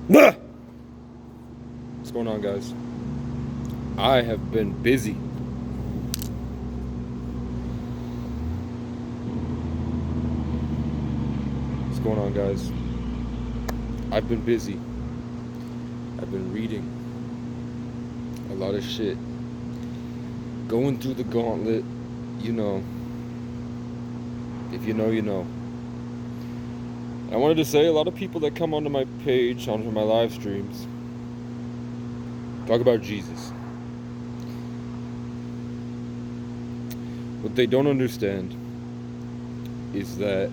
Blah! What's going on, guys? I have been busy. What's going on, guys? I've been busy. I've been reading a lot of shit. Going through the gauntlet, you know. If you know, you know. I wanted to say a lot of people that come onto my page, onto my live streams, talk about Jesus. What they don't understand is that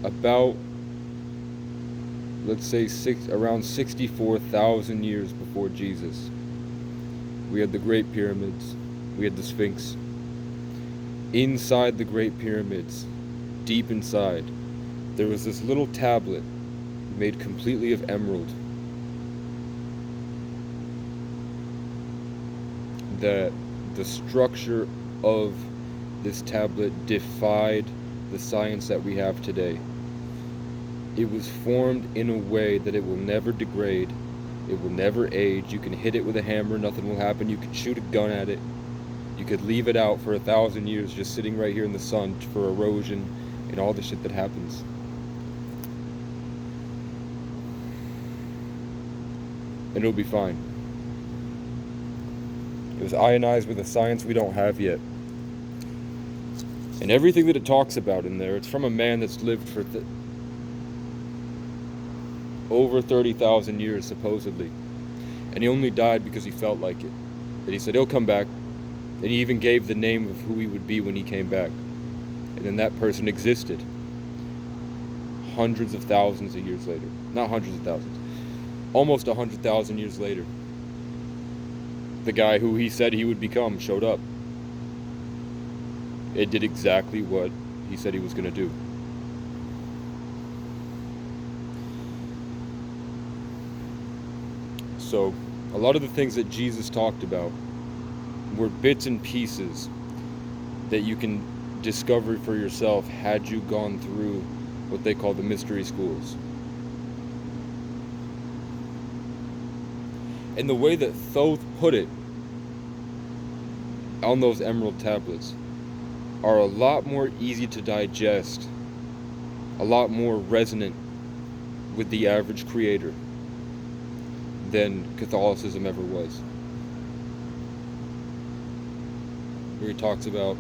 about, let's say, around 64,000 years before Jesus, we had the Great Pyramids, we had the Sphinx. Inside the Great Pyramids, deep inside, there was this little tablet made completely of emerald that the structure of this tablet defied the science that we have today. It was formed in a way that it will never degrade, it will never age. You can hit it with a hammer, nothing will happen. You could shoot a gun at it. You could leave it out for 1,000 years just sitting right here in the sun for erosion and all the shit that happens. And it'll be fine. It was ionized with a science we don't have yet. And everything that it talks about in there, it's from a man that's lived for over 30,000 years, supposedly. And he only died because he felt like it. And he said he'll come back. And he even gave the name of who he would be when he came back. And then that person existed hundreds of thousands of years later. Not hundreds of thousands. Almost 100,000 years later. The guy who he said he would become showed up. It did exactly what he said he was going to do. So, a lot of the things that Jesus talked about were bits and pieces that you can discover for yourself had you gone through what they call the mystery schools. And the way that Thoth put it on those emerald tablets are a lot more easy to digest, a lot more resonant with the average creator than Catholicism ever was. Where he talks about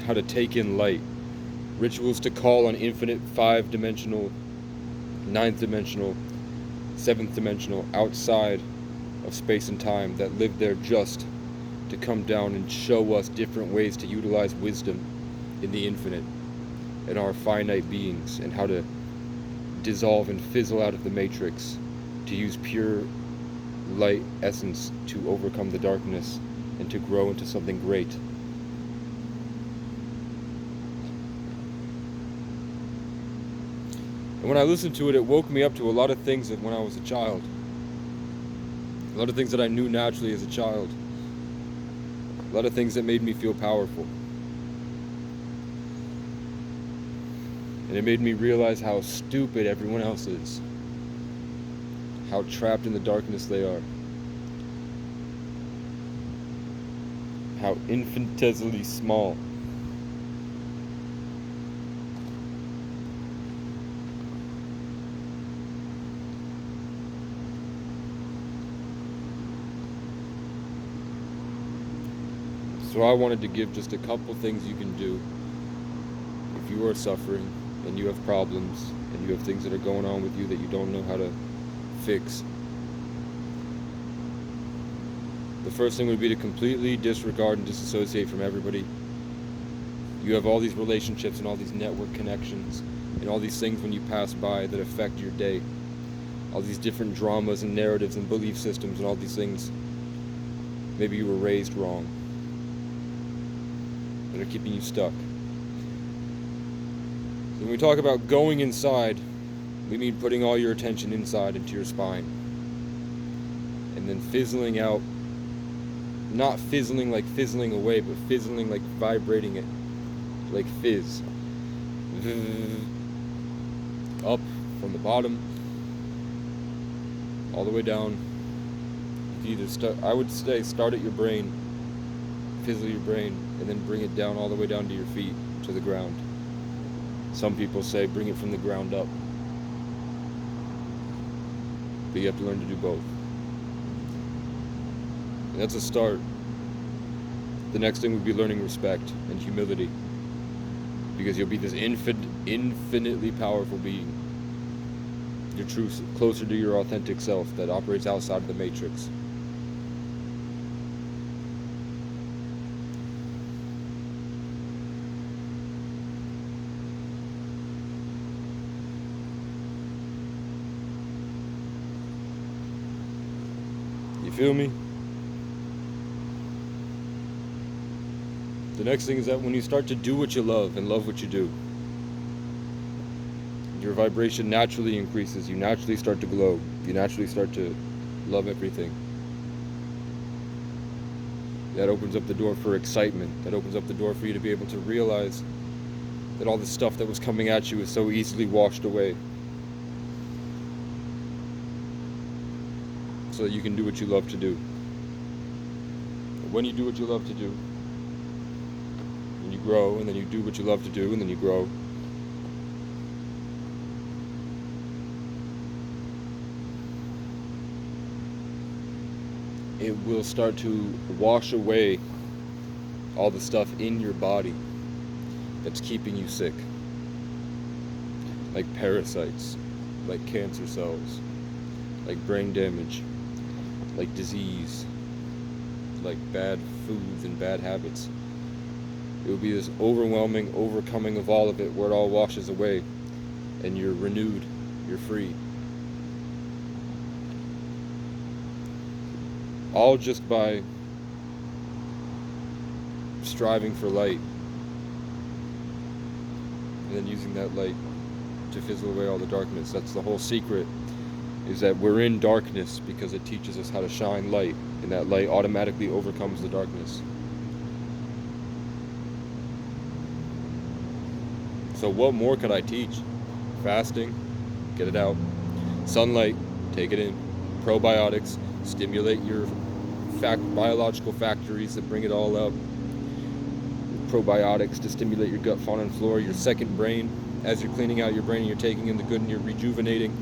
how to take in light, rituals to call on infinite 5-dimensional, 9th-dimensional, 7th-dimensional, outside of space and time, that live there just to come down and show us different ways to utilize wisdom in the infinite and our finite beings, and how to dissolve and fizzle out of the matrix to use pure light essence to overcome the darkness and to grow into something great. And when I listened to it, it woke me up to a lot of things that when I was a child. A lot of things that I knew naturally as a child. A lot of things that made me feel powerful. And it made me realize how stupid everyone else is. How trapped in the darkness they are. How infinitesimally small. So I wanted to give just a couple things you can do if you are suffering and you have problems and you have things that are going on with you that you don't know how to fix. The first thing would be to completely disregard and disassociate from everybody. You have all these relationships and all these network connections and all these things when you pass by that affect your day. All these different dramas and narratives and belief systems and all these things. Maybe you were raised wrong, that are keeping you stuck. So when we talk about going inside, we mean putting all your attention inside into your spine. And then fizzling out. Not fizzling like fizzling away, but fizzling like vibrating it. Like fizz. Up from the bottom. all the way down. You either I would say start at your brain, fizzle your brain, and then bring it down all the way down to your feet, to the ground. Some people say bring it from the ground up. But you have to learn to do both. And that's a start. The next thing would be learning respect and humility. Because you'll be this infinitely powerful being. Your true, closer to your authentic self that operates outside of the matrix. You feel me? The next thing is that when you start to do what you love and love what you do, your vibration naturally increases. You naturally start to glow. You naturally start to love everything. That opens up the door for excitement. That opens up the door for you to be able to realize that all the stuff that was coming at you is so easily washed away. So that you can do what you love to do. And when you do what you love to do, and you grow, and then you do what you love to do, and then you grow, it will start to wash away all the stuff in your body that's keeping you sick. Like parasites, like cancer cells, like brain damage, like disease, like bad foods and bad habits. It will be this overwhelming overcoming of all of it where it all washes away and you're renewed, you're free. All just by striving for light and then using that light to fizzle away all the darkness. That's the whole secret, is that we're in darkness because it teaches us how to shine light, and that light automatically overcomes the darkness. So what more could I teach? Fasting, get it out. Sunlight, take it in. Probiotics, stimulate your biological factories that bring it all up. Probiotics to stimulate your gut, fauna, and flora, your second brain. As you're cleaning out your brain, you're taking in the good and you're rejuvenating.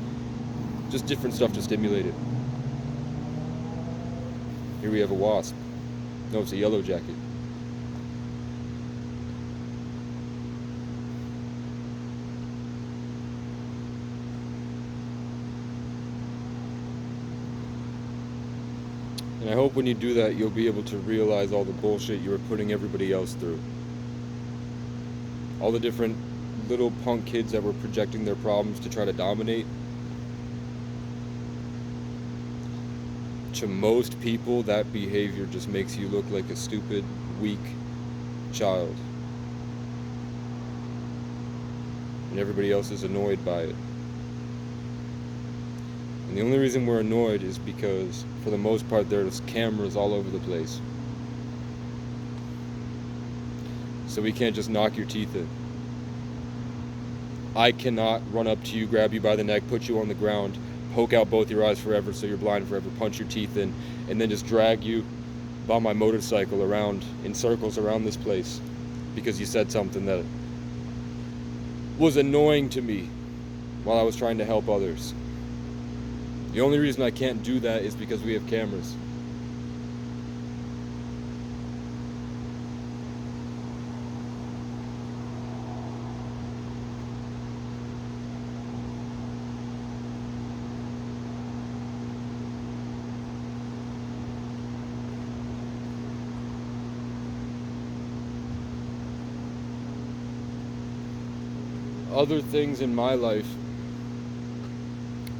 Just different stuff to stimulate it. Here we have a wasp. No, it's a yellow jacket. And I hope when you do that, you'll be able to realize all the bullshit you were putting everybody else through. All the different little punk kids that were projecting their problems to try to dominate. To most people, that behavior just makes you look like a stupid, weak child. And everybody else is annoyed by it. And the only reason we're annoyed is because, for the most part, there's cameras all over the place. So we can't just knock your teeth in. I cannot run up to you, grab you by the neck, put you on the ground, poke out both your eyes forever so you're blind forever, punch your teeth in, and then just drag you by my motorcycle around in circles around this place because you said something that was annoying to me while I was trying to help others. The only reason I can't do that is because we have cameras. Other things in my life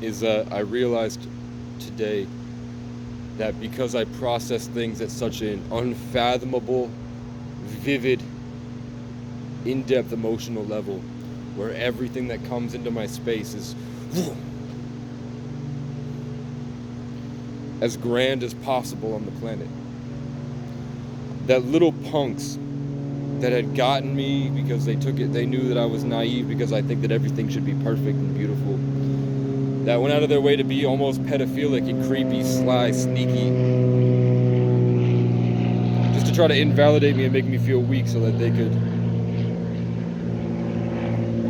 is that I realized today that because I process things at such an unfathomable, vivid, in-depth emotional level, where everything that comes into my space is as grand as possible on the planet, that little punks that had gotten me because they knew that I was naive because I think that everything should be perfect and beautiful, that went out of their way to be almost pedophilic and creepy, sly, sneaky, just to try to invalidate me and make me feel weak so that they could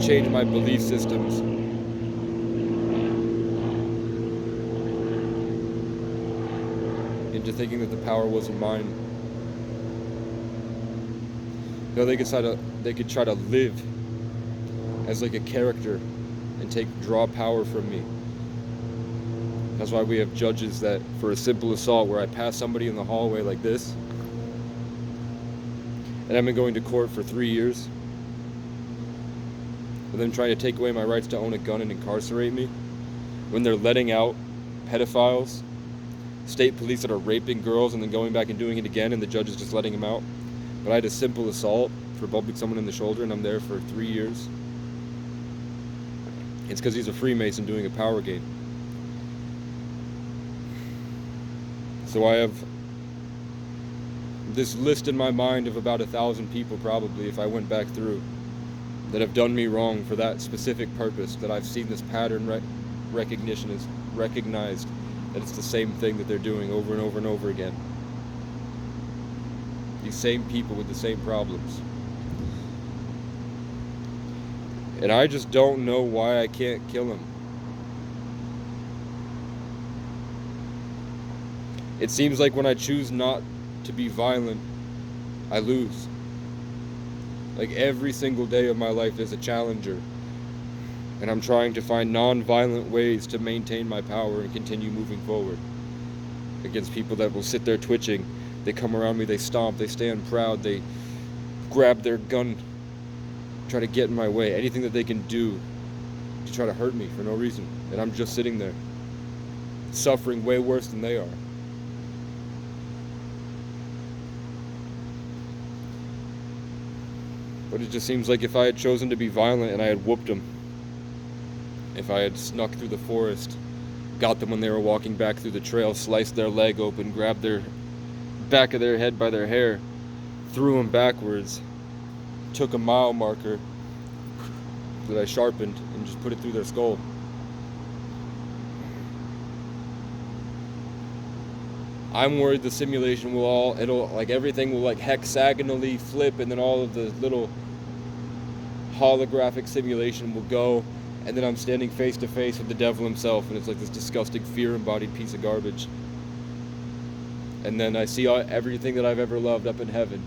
change my belief systems. Into thinking that the power wasn't mine. You know, they could try to live as like a character and draw power from me. That's why we have judges that, for a simple assault where I pass somebody in the hallway like this, and I've been going to court for 3 years, and then trying to take away my rights to own a gun and incarcerate me, when they're letting out pedophiles, state police that are raping girls and then going back and doing it again, and the judge is just letting them out. But I had a simple assault for bumping someone in the shoulder, and I'm there for 3 years. It's because he's a Freemason doing a power game. So I have this list in my mind of about 1,000 people, probably, if I went back through, that have done me wrong for that specific purpose, that I've seen this pattern recognition is recognized, that it's the same thing that they're doing over and over and over again. These same people with the same problems. And I just don't know why I can't kill them. It seems like when I choose not to be violent, I lose. Like every single day of my life there's a challenger. And I'm trying to find non-violent ways to maintain my power and continue moving forward. Against people that will sit there twitching. They come around me, they stomp, they stand proud, they grab their gun, try to get in my way. Anything that they can do to try to hurt me for no reason. And I'm just sitting there, suffering way worse than they are. But it just seems like if I had chosen to be violent and I had whooped them, if I had snuck through the forest, got them when they were walking back through the trail, sliced their leg open, grabbed their back of their head by their hair, threw them backwards, took a mile marker that I sharpened and just put it through their skull. I'm worried the simulation will everything will like hexagonally flip, and then all of the little holographic simulation will go, and then I'm standing face to face with the devil himself, and it's like this disgusting fear-embodied piece of garbage. And then I see everything that I've ever loved up in heaven,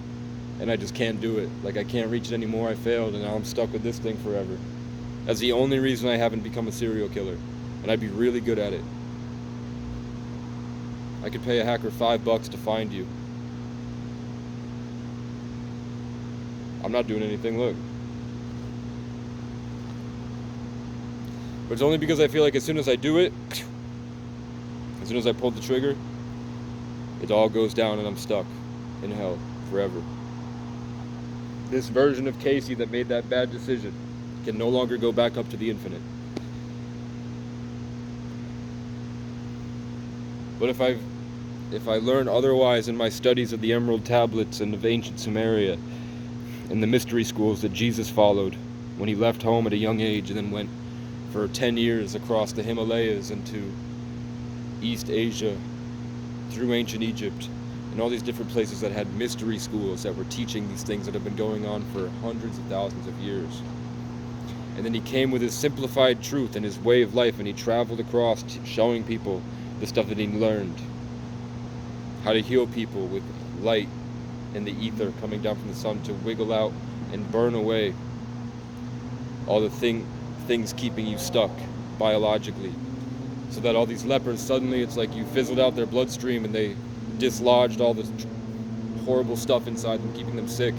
and I just can't do it. Like, I can't reach it anymore. I failed, and now I'm stuck with this thing forever. That's the only reason I haven't become a serial killer, and I'd be really good at it. I could pay a hacker $5 to find you. I'm not doing anything, look. But it's only because I feel like as soon as I do it, as soon as I pull the trigger, it all goes down and I'm stuck in hell forever. This version of Casey that made that bad decision can no longer go back up to the infinite. But if I learn otherwise in my studies of the Emerald Tablets and of ancient Sumeria, and the mystery schools that Jesus followed when he left home at a young age and then went for 10 years across the Himalayas into East Asia, through ancient Egypt, and all these different places that had mystery schools that were teaching these things that have been going on for hundreds of thousands of years. And then he came with his simplified truth and his way of life, and he traveled across showing people the stuff that he learned. How to heal people with light and the ether coming down from the sun to wiggle out and burn away all the things keeping you stuck biologically. So that all these lepers, suddenly it's like you fizzled out their bloodstream and they dislodged all this horrible stuff inside them, keeping them sick.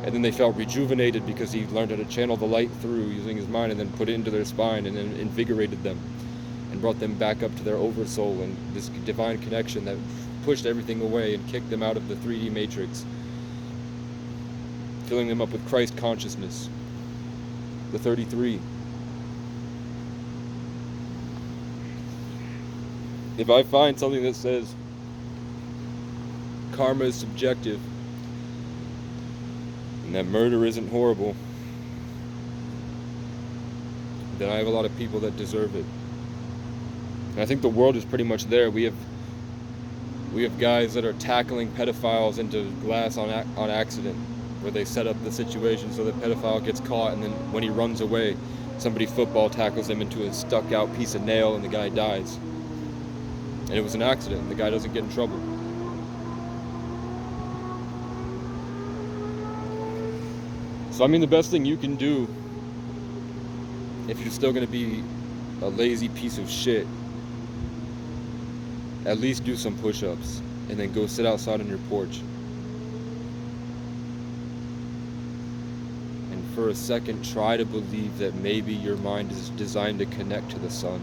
And then they felt rejuvenated because he learned how to channel the light through using his mind, and then put it into their spine, and then invigorated them and brought them back up to their oversoul and this divine connection that pushed everything away and kicked them out of the 3D matrix, filling them up with Christ consciousness. The 33. If I find something that says karma is subjective and that murder isn't horrible, then I have a lot of people that deserve it. And I think the world is pretty much there. We have guys that are tackling pedophiles into glass on accident, where they set up the situation so the pedophile gets caught, and then when he runs away, somebody football tackles him into a stuck out piece of nail and the guy dies. And it was an accident. The guy doesn't get in trouble. So I mean, the best thing you can do, if you're still going to be a lazy piece of shit, at least do some push-ups and then go sit outside on your porch. And for a second, try to believe that maybe your mind is designed to connect to the sun.